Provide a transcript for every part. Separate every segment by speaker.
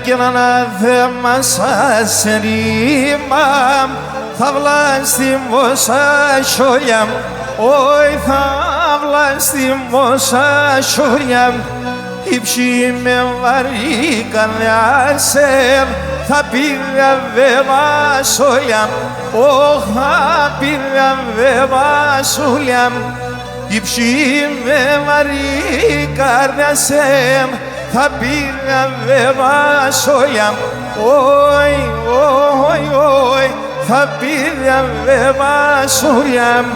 Speaker 1: και να δε μας ασρίμαμ θα βλαστημόσα σιόλιαμ όι θα βλαστημόσα σιόλιαμ υψή με βαρύ καρδιάσεμ θα πήρε βέμα σιόλιαμ όχ θα πήρε βέμα σιόλιαμ υψή με βαρύ καρδιάσεμ θα πήρε βέμα σιόλιαμ όι, όι, όι θα πήρε βέμα σιόλιαμ.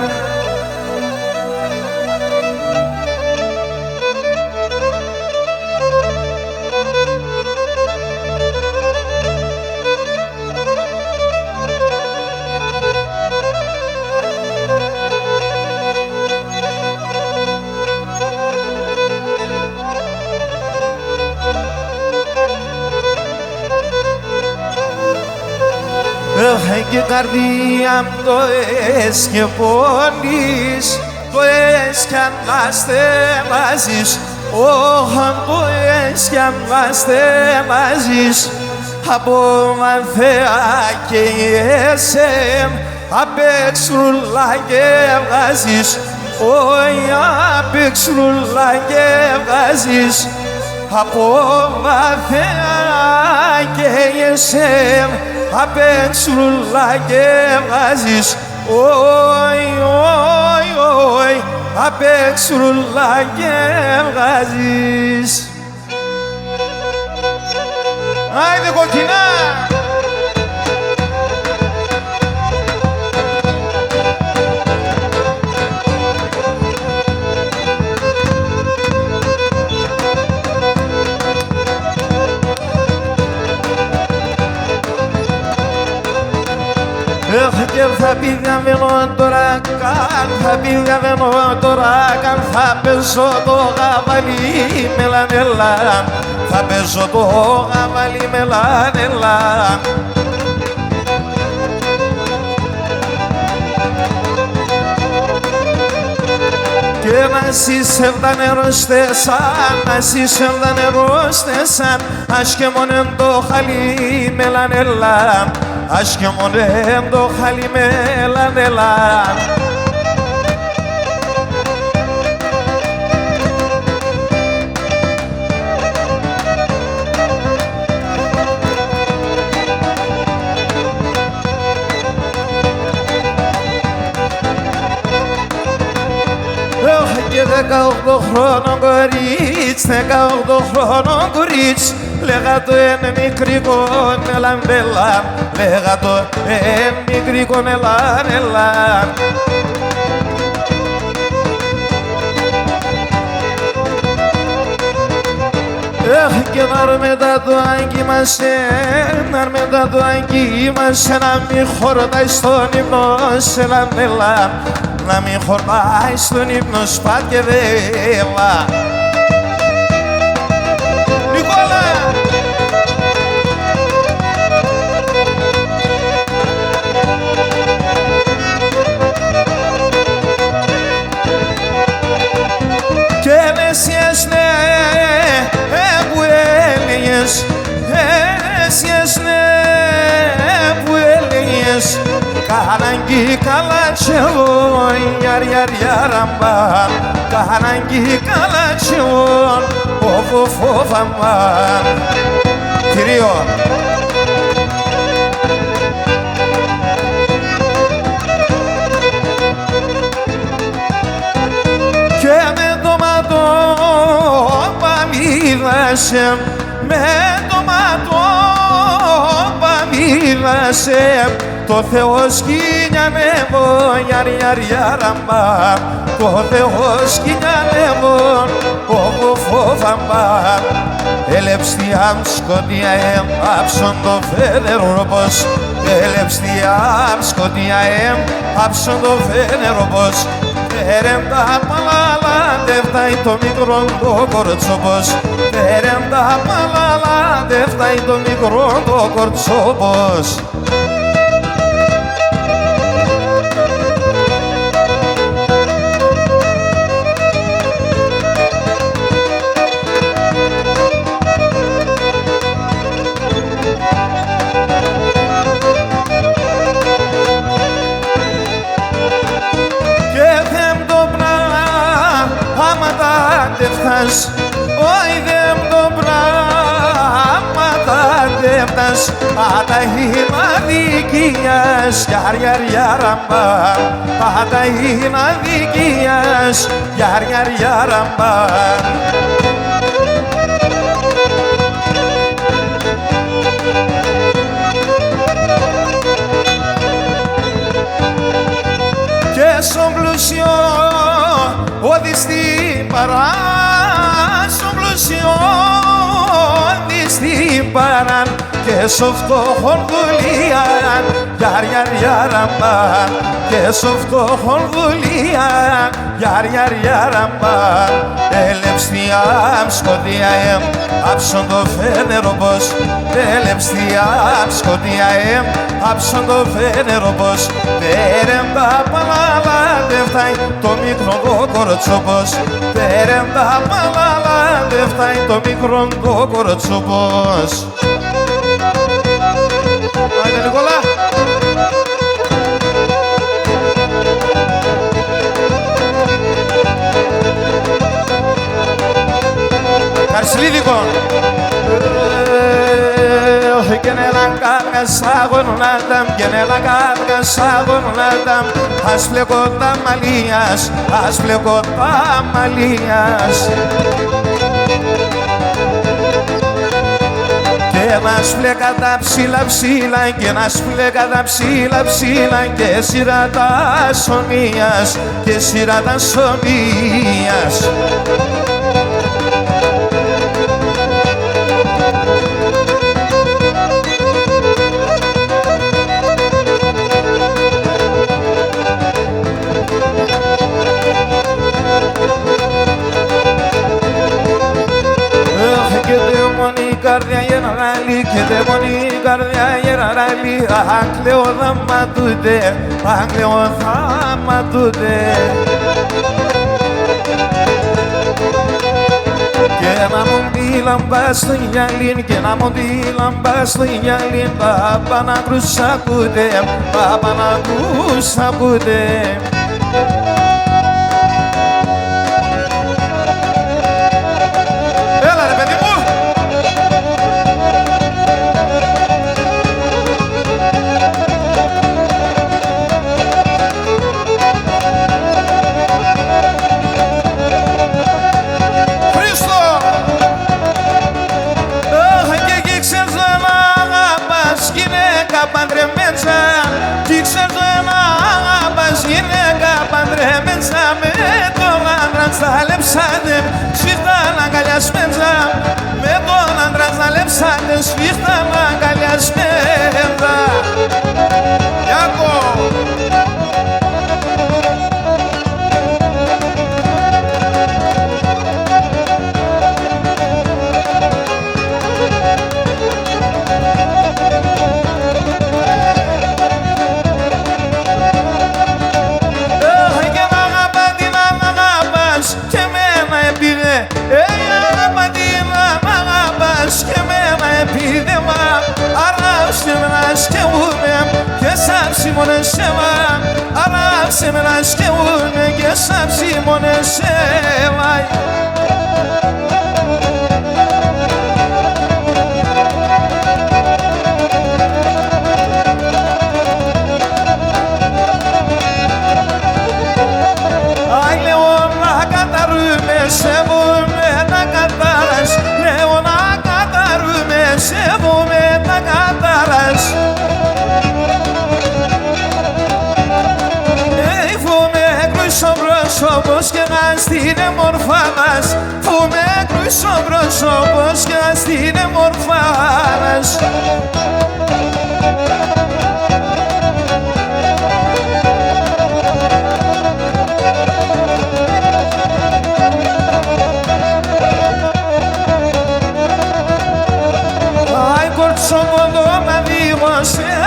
Speaker 1: Και καρδία μου το έσχε πόνης, το έσχε αν είμαστε μαζίς, όχαν το έσχε αν είμαστε μαζίς, από μαθαία και εσέμ, απέξρουλα και βγάζεις, όχι απέξρουλα και βγάζεις, από μαθαία και εσέμ, απέξρουλα και βγάζεις, όι, όι, όι, απέξρουλα και βγάζεις. Άιντε κοκκινά! Και θα πήγαμε τώρα καν, θα πήγαμε τώρα καν, θα παίζω το γαβαλί με λανελάν, θα παίζω το γαβαλί με λανελάν. Και να συσσεύδα νερό στεσάν, να συσσεύδα νερό στεσάν, ας και μόνον το χαλί με λανελάν, ας και μόνον το χαλί με λανελάν. Και 18 χρόνων κορίτσι, 18 χρόνων κορίτσι, λέγα το εν μικρικό ελάν ελάν, λέγα το εν μικρικό ελάν ελάν. Και να μετά το άγκη μας, να μετά το άγκη μας, να μην χορτάει στον ύπνο σε ελάν ελάν, να μην χορτάει στον ύπνο σπάτ και δέβα. Νικόλα! Και μεσιές ναι, που έλεγες, μεσιές ναι, που έλεγες, καναγκή καλατσιόν, γιαρ γιαρ γιαραμπάν, καναγκή καλατσιόν, όφο φόβαμαν. Κυρίω. Και με το ματώ παμίδασε, με το ματώ παμίδασε, το Θεό σκηνιανεύω, γιαρ γιαρ γιαραμπάν, το Θεό σκηνιανεύω, όπου φόβαμπάν. Ελευστιάμ σκοτία άψον το φένεροπος, ελευστιάμ σκοτία άψον το φένεροπος, Τέρεντα παλάλα δεν φτάει το μικρό το κορτσόπος, Τέρεντα παλάλα δεν φτάει το μικρό το κορτσόπος. δεύτας, όχι δεν το πράγματα δεύτας, πάντα είναι αδικίας, γιαρ γιαρ γιαραμπά, πάντα είναι αδικίας, γιαρ γιαρ γιαραμπά. Και στον πλούσιο όδη στην παρά, στον πλούσιο όδη στην παρά, και στο φτωχόν δουλειάν, γιαρ γιαρ γιαραμπά, και στο φτωχόν δουλειάν, γιαρ γιαρ γιαραμπά. Ελευστιάμ σκοτιαέμ, άψον το φένερο πως, ελευστιάμ σκοτιαέμ, άψον το φένερο πως, δέρεμ τα παλάλα δεν φτάει το μικρό το κορτσόπος, δέρεμ τα παλάλα δεν φτάει το μικρό το κορτσόπος. Άιντε Νικόλα! Καρσλίδικο! Και νέλα καρκασάγον λάταμ, και νέλα καρκασάγον λάταμ, ας πλέκω τα μαλλίας, ας πλέκω τα μαλλίας. Και να σπλέκα τα ψήλα ψήλα, και να σπλέκα τα ψήλα ψήλα, και σειρά τα σομίας, και σειρά τα σομίας. Καρδιά γεραράλι, και δαίμονη καρδιά γεραράλι, άγγλαιο δάμα τούτε, άγγλαιο δάμα τούτε. Και να μου τη λαμπά στο γυαλίν, και να μου τη λαμπά στο γυαλίν, πάπα να κρουσακούτε, πάπα να κρουσακούτε. Έλα ρε παιδί μου! Παντρεμένσα, κι ξέρεις να αγαπάς γυναίκα παντρεμένσα, με τον άντρα στάλεψατε σφίχτα αγκαλιασμένσα, με τον άντρα στάλεψατε σφίχτα αγκαλιασμένσα. Γιάκο! Και μένα επίδεμα, αράψε με να σκεφτούμε και σαν ψημονεσέβα, αράψε με να σκεφτούμε και σαν ψημονεσέβα. Άι λέω να καταρρούμε, σεβούμε να κατάρας, λέω να σέβομαι τα κατάρας. Φούμε κρούσο πρόσωπος και να στην εμορφάνας, φούμε κρούσο πρόσωπος και να στην εμορφάνας.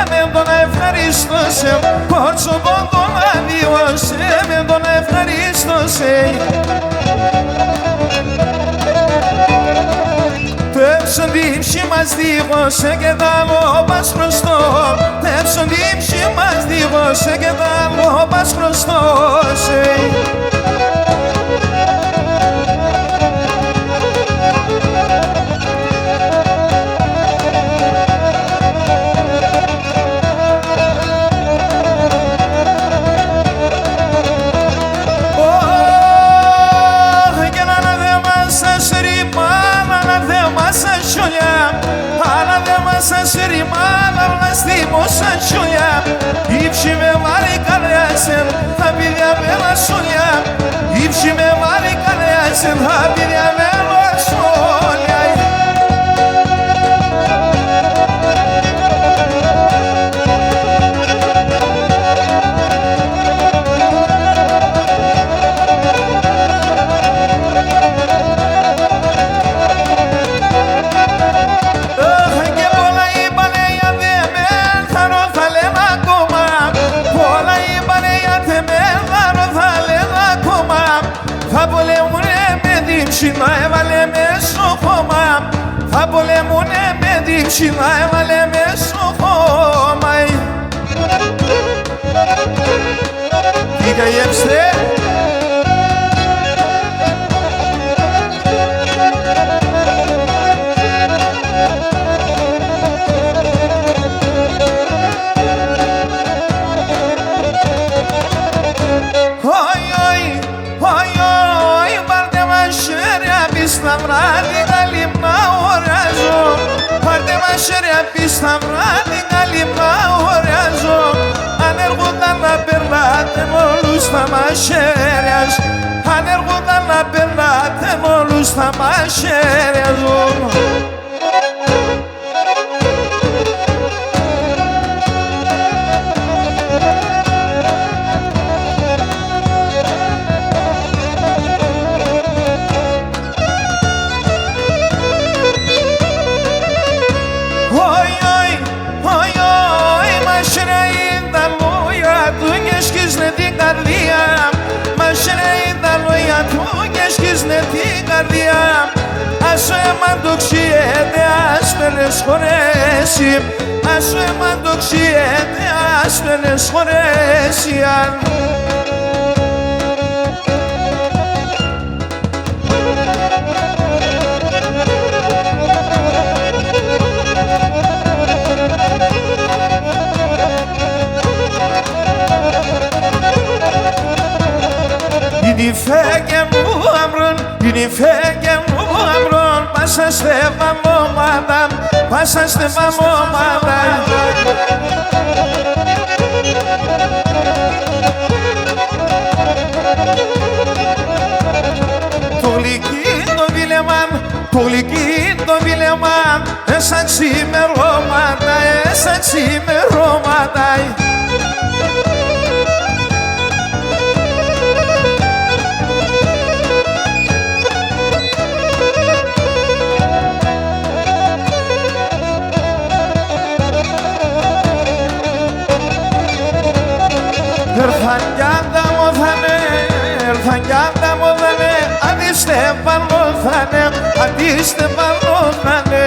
Speaker 1: Με τον ευχαρίστωσε, κότσο πόντο αδειώσε, με τον ευχαρίστωσε. Τέψον τύψη μας δίγωσε και τα λόπας χρωστώ, τέψον τύψη μας δίγωσε και τα λόπας χρωστώσε. διαβέλα σόλια Ήψη με μάρει καλέα σε θάπη διαβέλα σόλια να έβαλε με στο χώμα θα πολεμούνε με δίψη να έβαλε με στο χώμα Τι καιέμστε στα βράδυ λιμνά οράζω Πάρτε μας σέρια πι στα βράδυ λιμνά οράζω Αν έρχονταν να περνάτε με όλους τα μαχαίριας Αν έρχονταν να περνάτε με όλους τα μαχαίριας σκίσνε την καρδιά Ας ο αίμα το ξιέται άσπερες χωρέσει Ας ο αίμα το ξιέται άσπερες χωρέσει Είναι φέγγε μου αμπρόν, είναι φέγγε μου αμπρόν Πάσα στεφανόμαδα, πάσα στεφανόμαδα Το γλυκί το βίλεμαν, το γλυκί το βίλεμαν Εσά ξημερώματα, εσά ξημερώματα Έρθαν κι ανταμώθανε, αντίστεφανώθανε, αντίστεφανώθανε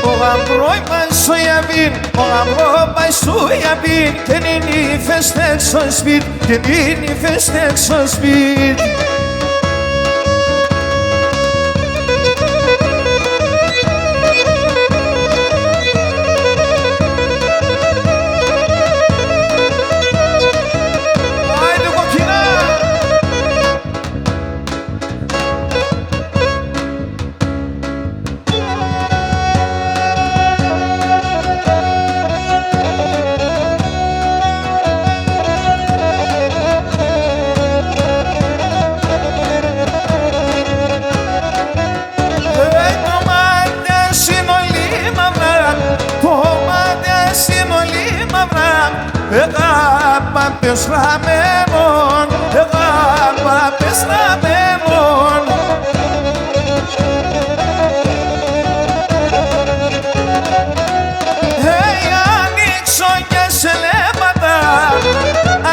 Speaker 1: Ο γαμπρόι πάει στο Ιαβίν, ο γαμπρό πάει στο Ιαβίν Και είναι η φεστέξ στο σπίτ, και είναι η φεστέξ στο σπίτ Εγάπα πεσραμένον, εγάπα πεσραμένον Ανοίξω και σε λέματα,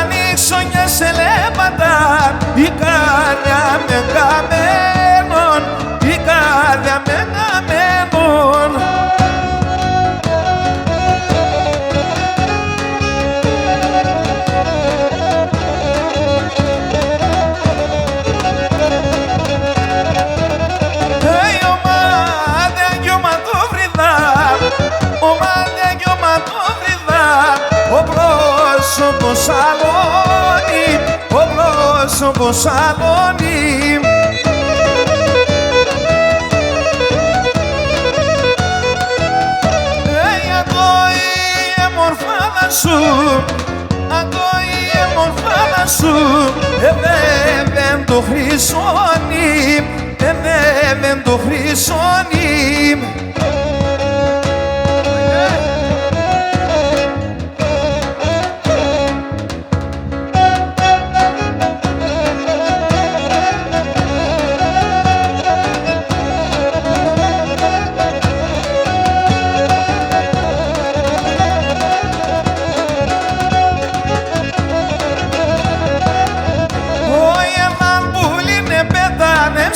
Speaker 1: ανοίξω και σε λέματα Η καρδιά με καμένον, η καρδιά με καμένον πρόσωπο σαλόνι, ο πρόσωπο σαλόνι για το η εμορφάδα σου, ακόμη μορφάνα σου, δεν το χρυσώνει, δεν το χρυσώνει.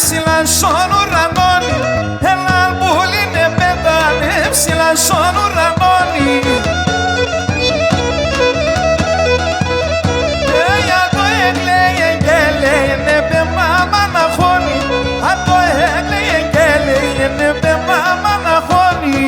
Speaker 1: Ψηλά στον ουρανόνι, έναν πουλίνε πέτανε ψηλά στον ουρανόνι. Για το έκλαιγε και λέει ναι πε μάμα να χώνει, αν το έκλαιγε και λέει ναι πε μάμα να χώνει.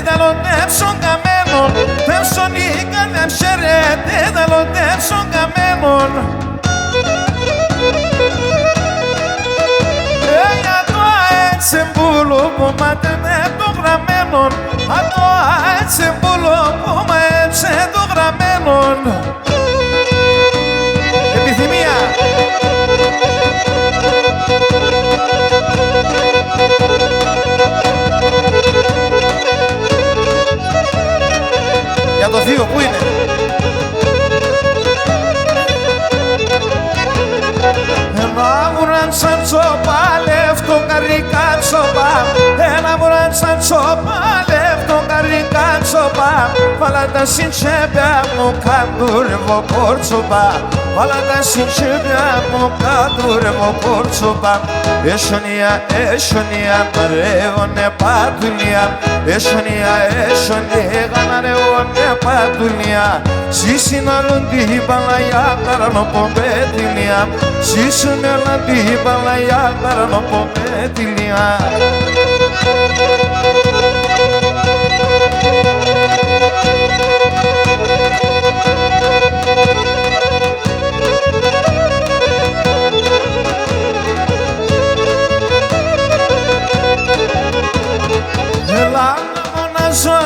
Speaker 1: Δαλοντέψον καμένον, τέψον η καρδιά ψέρεται, δαλοντέψον καμένον. Για το αέτσεμπούλο που μάταινε το γραμμένον, α το αέτσεμπούλο που μάταινε το γραμμένον. Επιθυμία. Για το θείο, πού είναι? Ένα βουράντσαν τσόπα, λεύτο καρικά τσόπα, ένα βουράντσαν τσόπα, λεύτο καρικά τσόπα, βάλα τα συντσέπια μου καντούρευω κόρτσοπα, βάλα τα συντσέπια μου καντούρευω κόρτσοπα. Έσονια, παρεύωνε πατουλία, έσονια, γαναρεύωνε πατουλία. Σύσουν άλλον την Παλαγιά καρανοποπέτηλια, σύσουν άλλον την Παλαγιά καρανοποπέτηλια.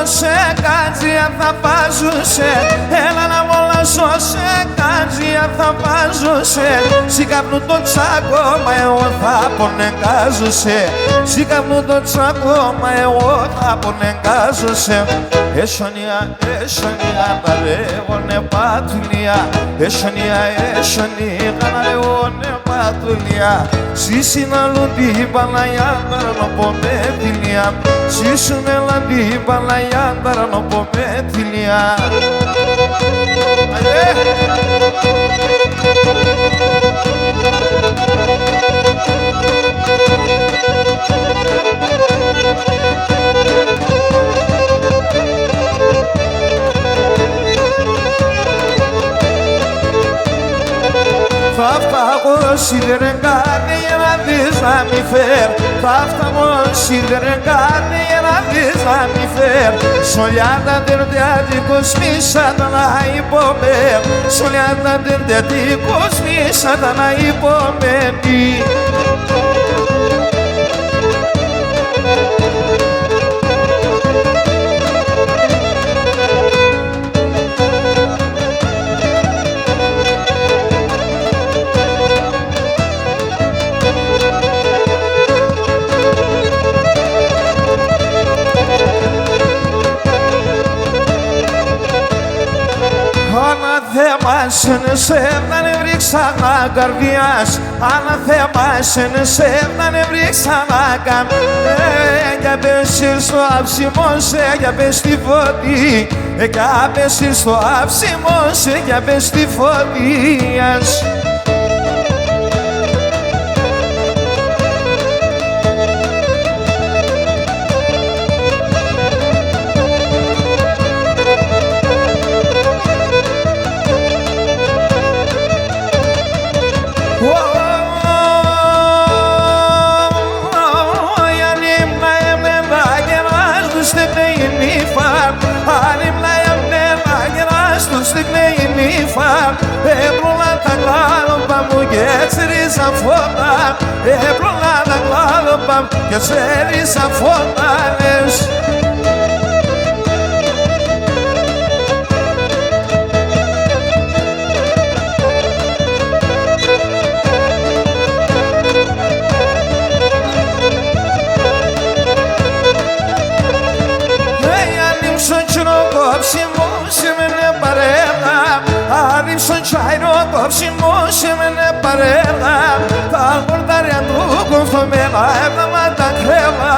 Speaker 1: Σε κάτζια θα βάζουσε, έλα να μολάσω σε κάτζια θα βάζουσε. Σι καπνού το τσάκωμα εγώ θα πονεγκάζουσε, σι καπνού το τσάκωμα εγώ θα πονεγκάζουσε. Έσονια, παρεύωνε πατουλία, έσονια, γαναρεύωνε πατουλία. Σύσουν άλλον την Παλαγιά καρανοποπέτηλια, σύσουν άλλον την Παλαγιά καρανοποπέτηλια. Θα φτάγω σιδερεγκάρι για να δεις να μη φέρ, θα φτάγω σιδερεγκάρι για να δεις να μη φέρ. Σολιάτα τερδιάτικος μίσα τα να υπομέρ, σολιάτα τερδιάτικος μίσα τα να υπομέρει. Αναθέμα σε να νευρί ξανά καρδιάς, αναθέμα σε να νευρί ξανά καρδιάς. Για πες στο αύσιμο σε, για πες στη φωτή, για πες στο αύσιμο σε, για πες στη φωτία. νύφα έπλωνα τα κλάδοπα μου και τσίρισα φώτα έπλωνα τα κλάδοπα μου και τσίρισα φώτανες. Άνοιξον τσάινο κόψι μου σήμαινε παρέλα τα γορτάρια του κομφωμένα έβδοματα κρέμα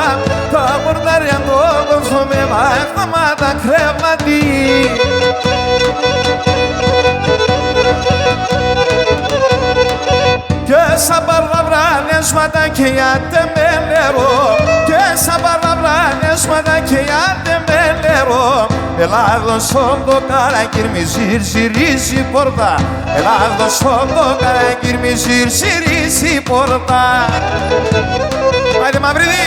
Speaker 1: τα γορτάρια του κομφωμένα έβδοματα κρέματι. Και σαν παραβράνιασματα και γιάτε με νερό και σαν παραβράνιασματα και γιάτε με νερό. Ελλάδος στον το καραγκύρ μη ζυρζυρίζει πόρτα Ελλάδος στον το καραγκύρ μη ζυρζυρίζει πόρτα. Άιντε Μαυρίδη!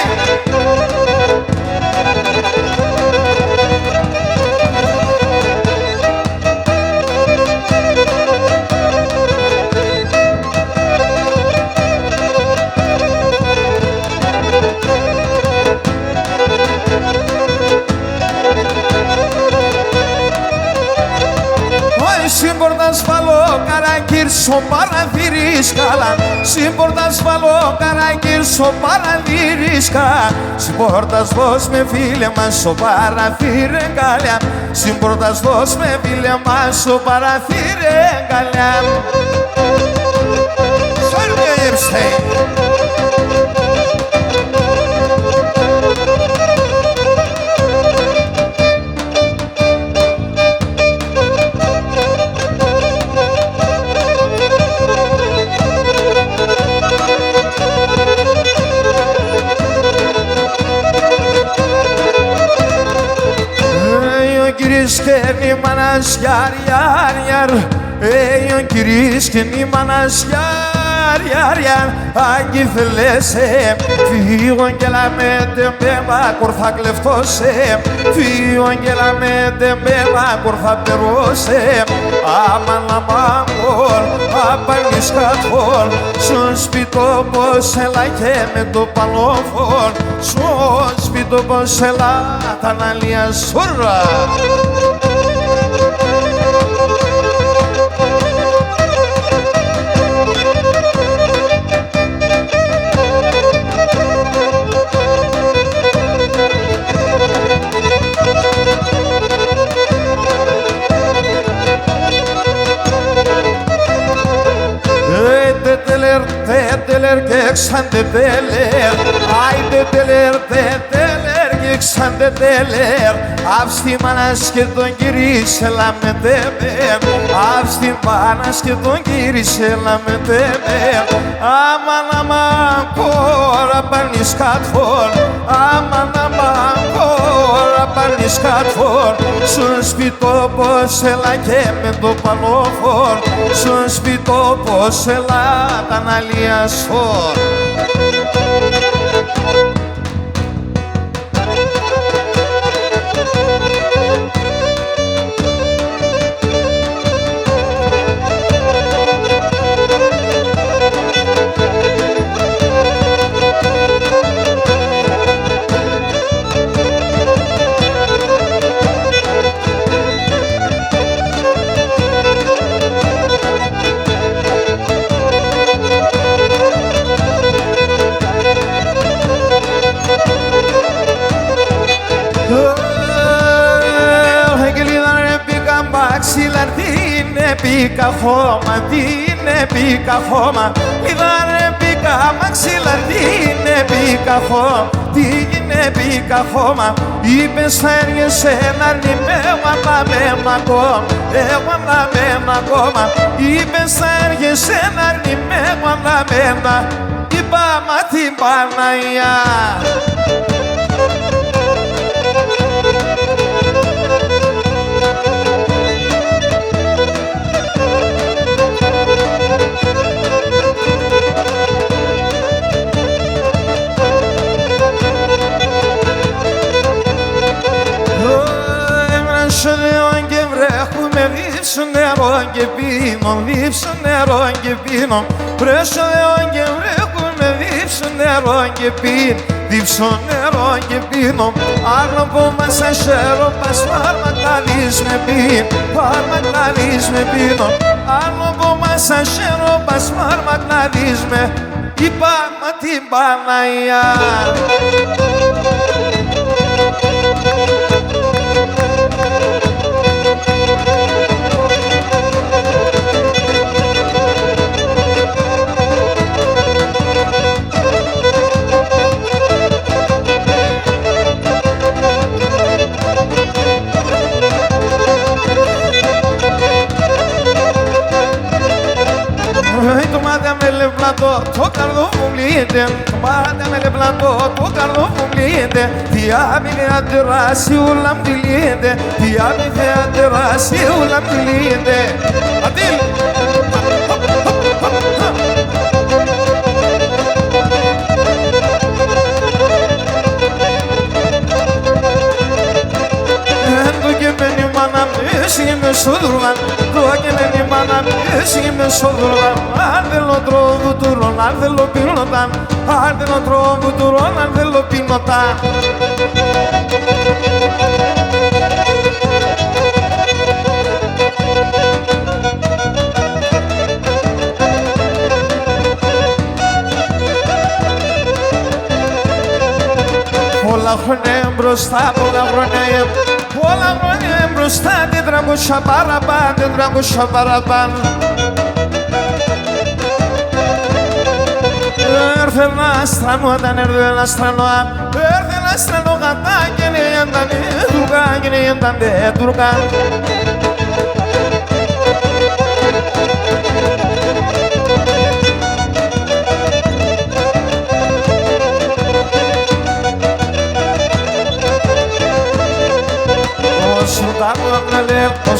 Speaker 1: Σύμπορτα σφαλό καραγκύρ στο παραθύρι σκάλα Σύμπορτα σφαλό καραγκύρ στο παραθύρι σκάλα Σύμπορτα δώσ' με φίλε μας στο παραθύρι εγκάλια Σύμπορτα δώσ' με φίλε μας στο παραθύρι εγκάλια. Σόρια γεύσαι! Και νήμανας γιάρ γιάρ γιάρ ο κυρίς και νήμανας γιάρ γιάρ γιάρ Άγγι θέλεσαι φύγον και λαμέντε με μάκορ θα κλεφτώσαι φύγον και λαμέντε με μάκορ θα περώσαι Άμαν αμάγκορ απανείς κατφόρ στον σπιτό πως έλα και με το παλόφων στον σπιτό πως έλα τα ναλία σούρα. Τέλερ και ξάντε τέλερ άιντε τέλερ και ξάντε τέλερ αύστη μάνας και τον κυρίσε λαμετέ αύστη μάνας και τον κυρίσε λαμετέ Άμαν αμάν κόρα πανείς κατφόρ Άμαν αμάν κόρα πανείς κατφόρ στον σπιτό πως έλα και με το παλόφόρ στον σπιτό πως έλα τα αναλία σφόρ. Πήκα χώμα, τι είναι πήκα χώμα Λιδάρε πήκα μαξίλα, τι είναι πήκα χώμα Τι είναι πήκα χώμα Είπες θα έργεσαι να ρνημέ με μακό Εγώ να με ακόμα Είπες θα έργεσαι να ρνημέ με Είπα μα την Παναγιά. πίνω, δίψω νερό και πίνω. Πρέσω νερό και βρέχουνε, δίψω νερό και πίνω. Δίψω νερό και πίνω. Άλλο που μας ασέρω, πας φαρμακλάδεις με πίνω. Φαρμακλάδεις με πίνω. Άλλο που μας ασέρω, πας φαρμακλάδεις με. Είπα μα την Παναγιά. Το καρδό μου λύεται, το μάτι με λεπλατό, το καρδό μου λύεται. Τι άμεινε αντεράσει ούλα μ' τη λύεται, τι άμεινε αντεράσει ούλα μ' τη λύεται. Αντίλ! Είμαι σόδρουλαν, το και μάνα πέσει είμαι σόδρουλαν. Αν δεν lo trovo turron, αν δεν lo πίνονταν. Αν δεν lo trovo turron, αν δεν lo πίνονταν. Πολλά χρόνια μπροστά, πολλά χρόνια. Πολλά χρόνια μπροστά, 400 παραπάνω, 400 παραπάνω. Έρθε ένα στρανό, όταν έρθε ένα στρανό, έρθε ένα στρανό γατά και ήταν τουρκά, και ήταν τουρκά. Ο Σουλτάνον ελέμ, ο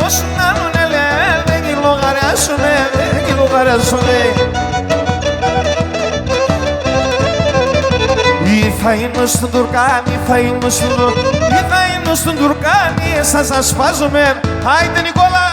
Speaker 1: Σουλτάνον ελέμ, δεν κυλογαριάσουνε, δεν κυλογαριάσουνε. Ή θα είναι στον Τουρκάνι, θα είναι στον Τουρκάνι, εσάς ασπάζομαι, άιντε Νικόλα.